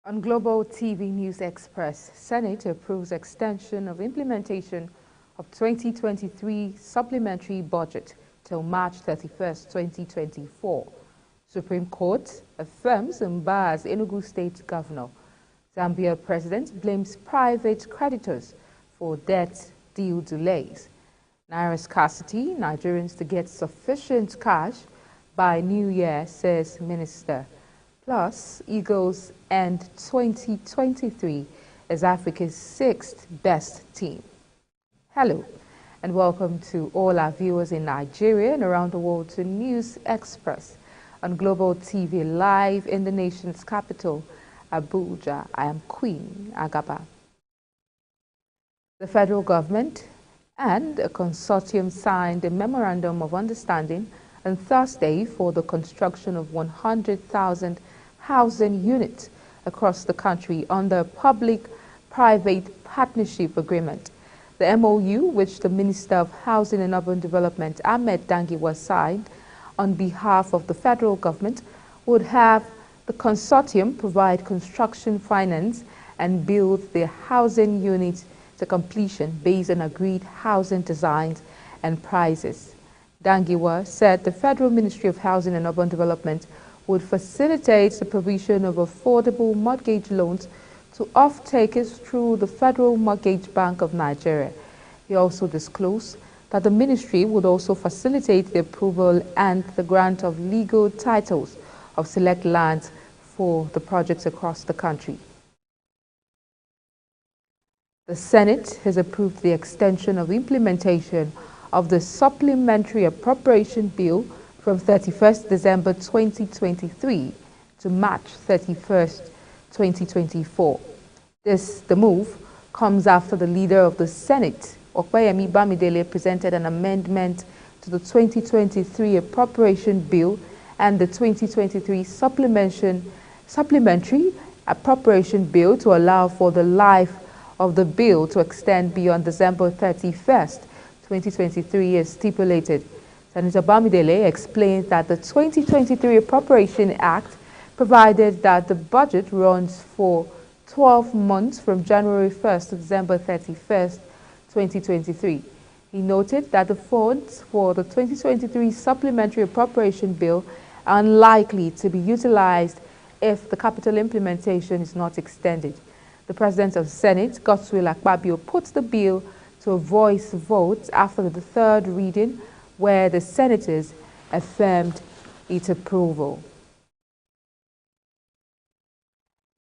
On Global TV News Express, Senate approves extension of implementation of 2023 supplementary budget till March 31st, 2024. Supreme Court affirms and bars Enugu State Governor. Zambia President blames private creditors for debt deal delays. Naira scarcity, Nigerians to get sufficient cash by New Year, says Minister. Plus, Eagles end 2023 as Africa's sixth best team. Hello, and welcome to all our viewers in Nigeria and around the world to News Express on Global TV live in the nation's capital, Abuja. I am Queen Agaba. The federal government and a consortium signed a memorandum of understanding on Thursday for the construction of 100,000 housing units across the country under a public-private partnership agreement. The MOU, which the Minister of Housing and Urban Development, Ahmed Dangiwa, signed on behalf of the federal government, would have the consortium provide construction finance and build the housing units to completion based on agreed housing designs and prices. Dangiwa said the Federal Ministry of Housing and Urban Development would facilitate the provision of affordable mortgage loans to off-takers through the Federal Mortgage Bank of Nigeria. He also disclosed that the ministry would also facilitate the approval and the grant of legal titles of select lands for the projects across the country. The Senate has approved the extension of implementation of the Supplementary Appropriation Bill from 31st December 2023 to March 31st, 2024. The move comes after the leader of the Senate, Opeyemi Bamidele, presented an amendment to the 2023 Appropriation Bill and the 2023 Supplementary Appropriation Bill to allow for the life of the bill to extend beyond December 31st, 2023 as stipulated. Senator Bamidele explained that the 2023 Appropriation Act provided that the budget runs for 12 months from January 1st to December 31st, 2023. He noted that the funds for the 2023 Supplementary Appropriation Bill are unlikely to be utilized if the capital implementation is not extended. The President of the Senate, Godswill Akpabio, put the bill to a voice vote after the third reading, where the senators affirmed its approval.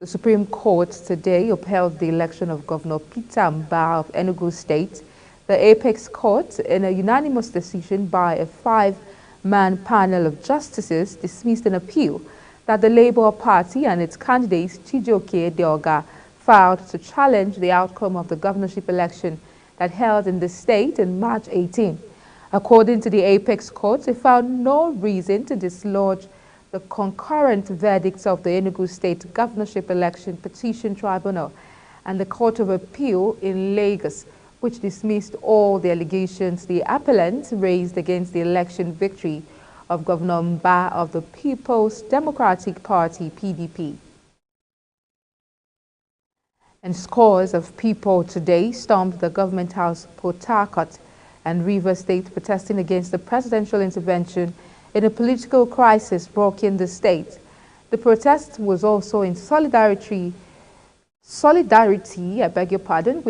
The Supreme Court today upheld the election of Governor Peter Mbah of Enugu State. The Apex Court, in a unanimous decision by a 5-man panel of justices, dismissed an appeal that the Labour Party and its candidate Chijioke Deoga filed to challenge the outcome of the governorship election that held in the state on March 18. According to the Apex Court, they found no reason to dislodge the concurrent verdicts of the Enugu State Governorship Election Petition Tribunal and the Court of Appeal in Lagos, which dismissed all the allegations the appellants raised against the election victory of Governor Mbah of the People's Democratic Party, PDP. And scores of people today stormed the Government House, Port Harcourt, and Rivers State, protesting against the presidential intervention in a political crisis rocking the state. The protest was also in solidarity, with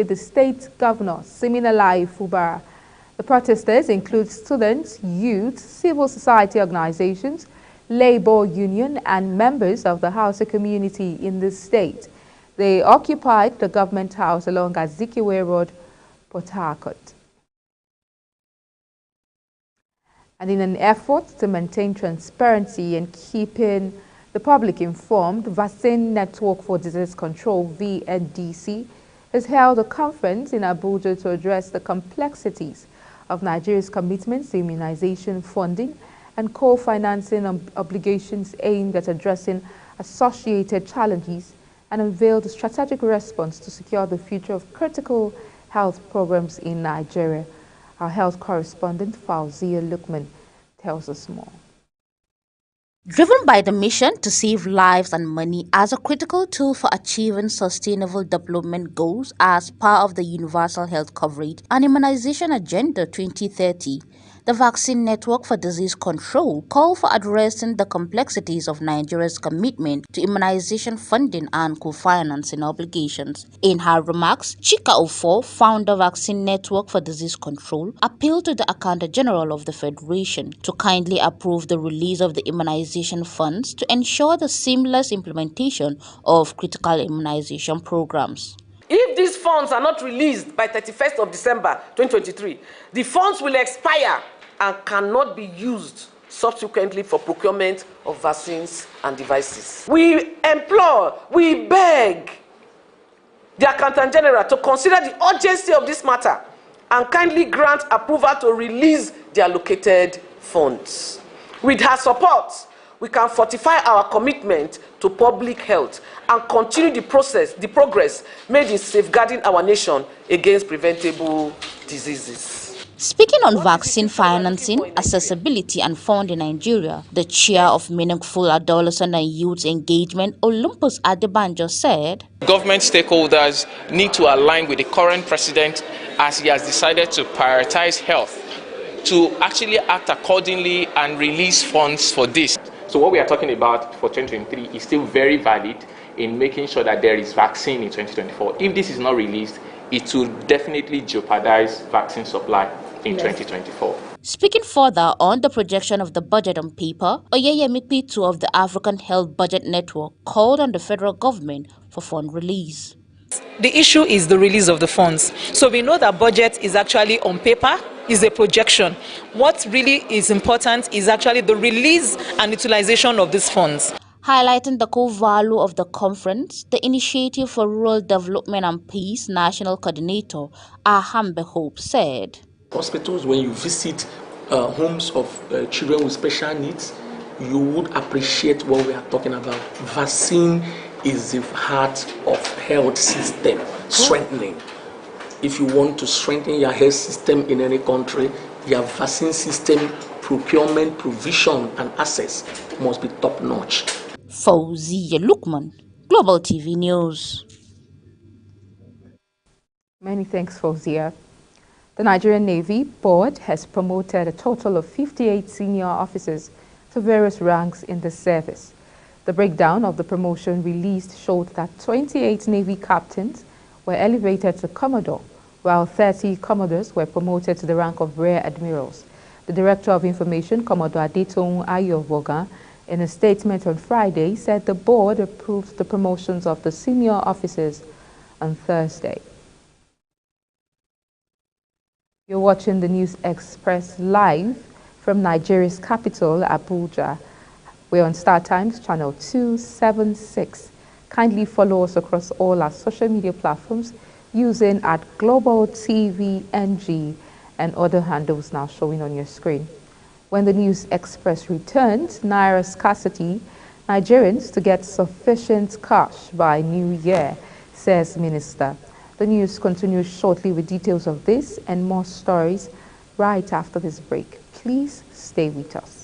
the state governor, Siminalayi Fubara. The protesters include students, youth, civil society organizations, labor union, and members of the Hausa community in the state. They occupied the Government House along Azikiwe Road, Port Harcourt. And in an effort to maintain transparency and keeping the public informed, Vaccine Network for Disease Control, VNDC, has held a conference in Abuja to address the complexities of Nigeria's commitments to immunization funding and co-financing obligations aimed at addressing associated challenges and unveiled a strategic response to secure the future of critical health programs in Nigeria. Our health correspondent, Fauzia Lukman, tells us more. Driven by the mission to save lives and money as a critical tool for achieving sustainable development goals as part of the Universal Health Coverage and Immunization Agenda 2030, the Vaccine Network for Disease Control called for addressing the complexities of Nigeria's commitment to immunization funding and co-financing obligations. In her remarks, Chika Ofo, founder of Vaccine Network for Disease Control, appealed to the Accountant General of the Federation to kindly approve the release of the immunization funds to ensure the seamless implementation of critical immunization programs. If these funds are not released by 31st of December 2023, the funds will expire and cannot be used subsequently for procurement of vaccines and devices. We implore, we beg the Accountant General to consider the urgency of this matter and kindly grant approval to release the allocated funds. With her support, we can fortify our commitment to public health and continue the progress made in safeguarding our nation against preventable diseases. Speaking on vaccine financing, accessibility and funding in Nigeria, the chair of Meaningful Adolescent and Youth Engagement, Olympus Adebanjo, said, Government stakeholders need to align with the current president as he has decided to prioritize health, to actually act accordingly and release funds for this. So what we are talking about for 2023 is still very valid in making sure that there is vaccine in 2024. If this is not released, it will definitely jeopardize vaccine supply in 2024. Speaking further on the projection of the budget on paper, Oyeyemi Pitu of the African Health Budget Network called on the federal government for fund release. The issue is the release of the funds. So we know that budget is actually on paper, is a projection. What really is important is actually the release and utilization of these funds. Highlighting the core value of the conference, the Initiative for Rural Development and Peace National Coordinator Ahambe Hope said, Hospitals, when you visit homes of children with special needs, you would appreciate what we are talking about. Vaccine is the heart of health system strengthening. If you want to strengthen your health system in any country, your vaccine system procurement, provision and access must be top-notch. Fauziya Lukman, Global TV News. Many thanks, Fauzia. The Nigerian Navy Board has promoted a total of 58 senior officers to various ranks in the service. The breakdown of the promotion released showed that 28 Navy captains were elevated to Commodore, while 30 Commodores were promoted to the rank of Rear Admirals. The Director of Information, Commodore Adetoun Ayovogan, in a statement on Friday, said the board approved the promotions of the senior officers on Thursday. You're watching the News Express live from Nigeria's capital, Abuja. We're on Star Times, channel 276. Kindly follow us across all our social media platforms using @Global TV NG and other handles now showing on your screen. When the News Express returns, Naira scarcity, Nigerians to get sufficient cash by New Year, says Minister. The news continues shortly with details of this and more stories right after this break. Please stay with us.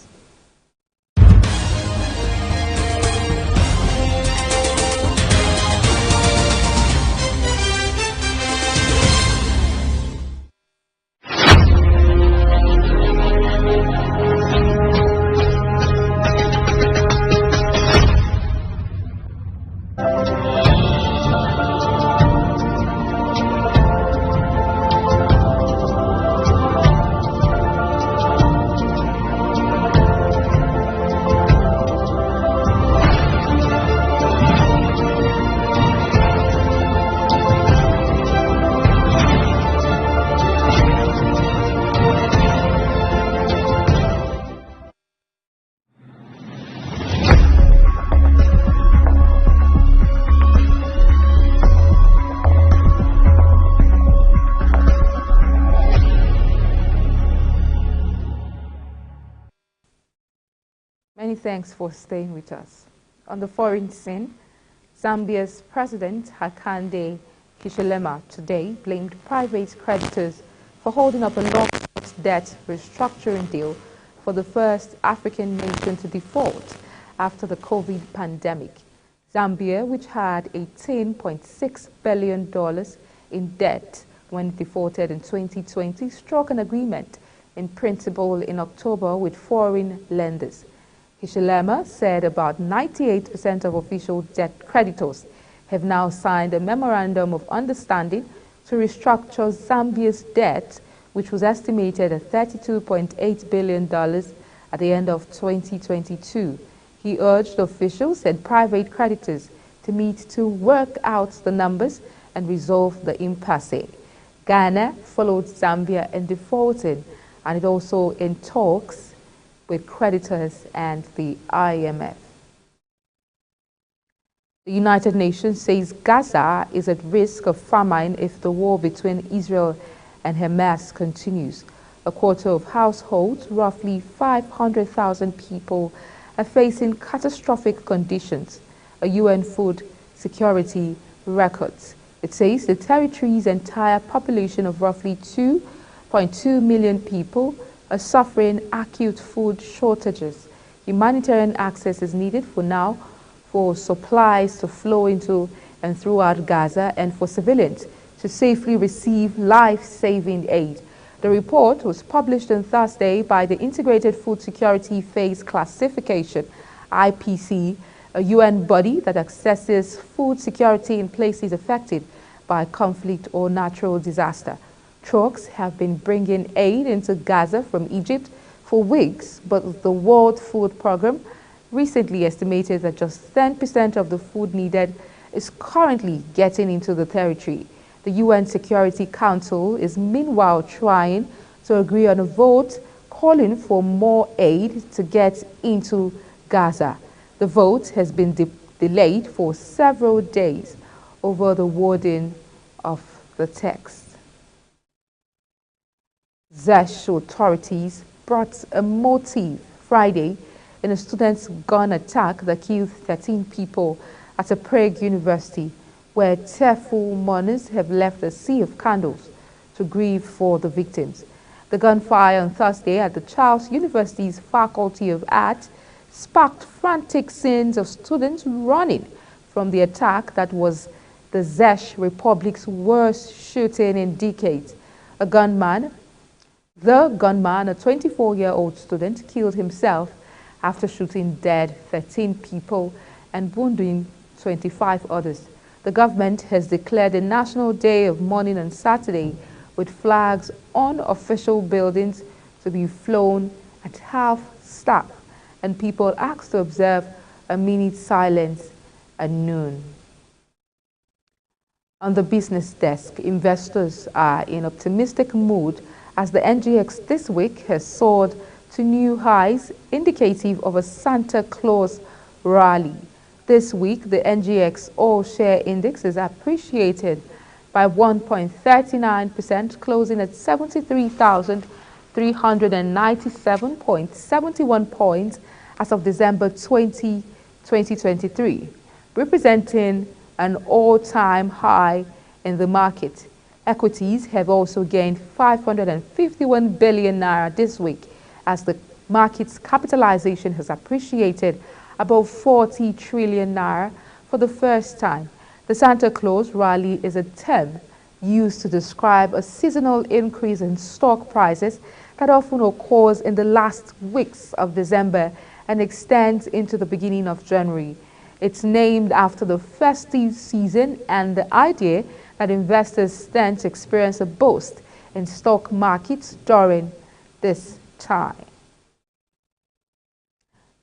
Many thanks for staying with us. On the foreign scene, Zambia's President Hakainde Hichilema today blamed private creditors for holding up a long debt restructuring deal for the first African nation to default after the COVID pandemic. Zambia, which had $18.6 billion in debt when defaulted in 2020, struck an agreement in principle in October with foreign lenders. Hichilema said about 98% of official debt creditors have now signed a memorandum of understanding to restructure Zambia's debt, which was estimated at $32.8 billion at the end of 2022. He urged officials and private creditors to meet to work out the numbers and resolve the impasse. Ghana followed Zambia in defaulting, and it also in talks with creditors and the IMF. The United Nations says Gaza is at risk of famine if the war between Israel and Hamas continues. A quarter of households, roughly 500,000 people, are facing catastrophic conditions, a UN Food Security records. It says the territory's entire population of roughly 2.2 million people are suffering acute food shortages. Humanitarian access is needed for now for supplies to flow into and throughout Gaza and for civilians to safely receive life-saving aid. The report was published on Thursday by the Integrated Food Security Phase Classification, IPC, a UN body that assesses food security in places affected by conflict or natural disaster. Trucks have been bringing aid into Gaza from Egypt for weeks, but the World Food Programme recently estimated that just 10% of the food needed is currently getting into the territory. The UN Security Council is meanwhile trying to agree on a vote calling for more aid to get into Gaza. The vote has been delayed for several days over the wording of the text. Zesh authorities brought a motive Friday in a student's gun attack that killed 13 people at a Prague university, where tearful mourners have left a sea of candles to grieve for the victims. The gunfire on Thursday at the Charles University's Faculty of Art sparked frantic scenes of students running from the attack that was the Czech Republic's worst shooting in decades. The gunman, a 24-year-old student, killed himself after shooting dead 13 people and wounding 25 others. The government has declared a national day of mourning on Saturday, with flags on official buildings to be flown at half-staff and people asked to observe a minute silence at noon. On the business desk, investors are in optimistic mood as the NGX this week has soared to new highs, indicative of a Santa Claus rally. This week, the NGX All-Share Index is appreciated by 1.39%, closing at 73,397.71 points as of December 20, 2023, representing an all-time high in the market. Equities have also gained 551 billion naira this week as the market's capitalization has appreciated above 40 trillion naira for the first time. The Santa Claus rally is a term used to describe a seasonal increase in stock prices that often occurs in the last weeks of December and extends into the beginning of January. It's named after the festive season and the idea that investors stand to experience a boost in stock markets during this time.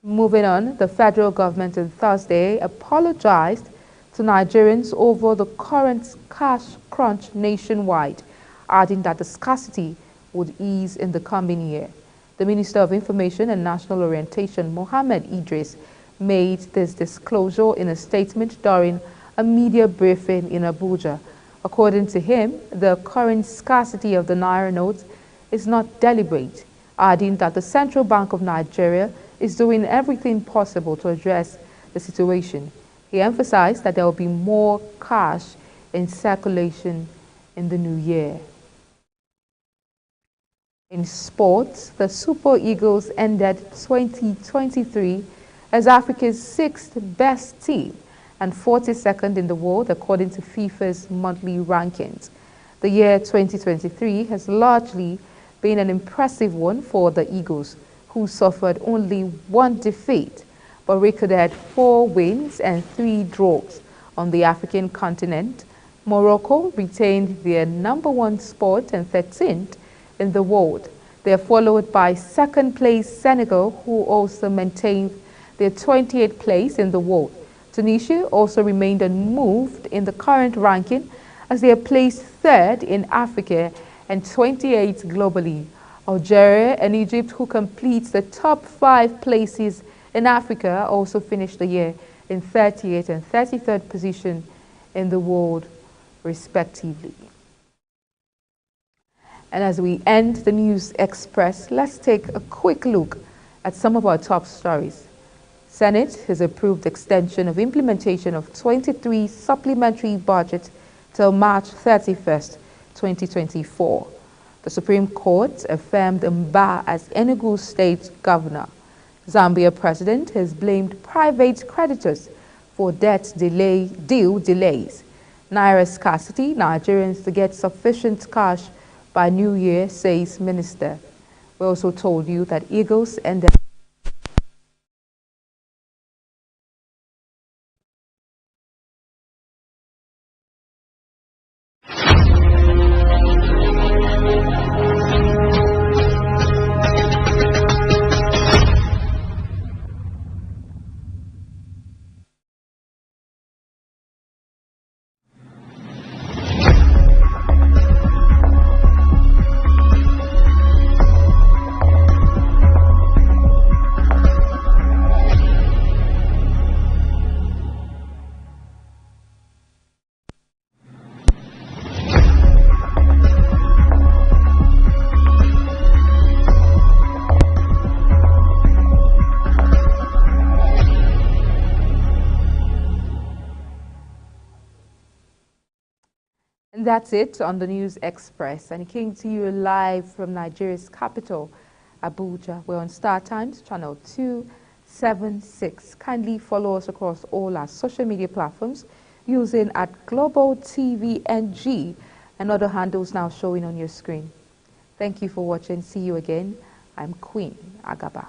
Moving on, the federal government on Thursday apologized to Nigerians over the current cash crunch nationwide, adding that the scarcity would ease in the coming year. The Minister of Information and National Orientation, Mohammed Idris, made this disclosure in a statement during a media briefing in Abuja. According to him, the current scarcity of the Naira notes is not deliberate, adding that the Central Bank of Nigeria is doing everything possible to address the situation. He emphasized that there will be more cash in circulation in the new year. In sports, the Super Eagles ended 2023 as Africa's 6th best team and 42nd in the world according to FIFA's monthly rankings. The year 2023 has largely been an impressive one for the Eagles, who suffered only one defeat but recorded 4 wins and 3 draws. On the African continent, Morocco retained their #1 spot and 13th in the world. They are followed by second-place Senegal, who also maintained their 28th place in the world. Tunisia also remained unmoved in the current ranking as they are placed 3rd in Africa and 28th globally. Algeria and Egypt, who completes the top 5 places in Africa, also finished the year in 30th and 33rd position in the world, respectively. And as we end the News Express, let's take a quick look at some of our top stories. Senate has approved extension of implementation of 23 supplementary budget till March 31st, 2024. The Supreme Court affirmed Mba as Enugu State Governor. Zambia President has blamed private creditors for deal delays. Naira scarcity, Nigerians to get sufficient cash by New Year, says Minister. We also told you that Eagles ended And that's it on the News Express, and it came to you live from Nigeria's capital, Abuja. We're on Star Times, channel 276. Kindly follow us across all our social media platforms using @GlobalTVNG and other handles now showing on your screen. Thank you for watching. See you again. I'm Queen Agaba.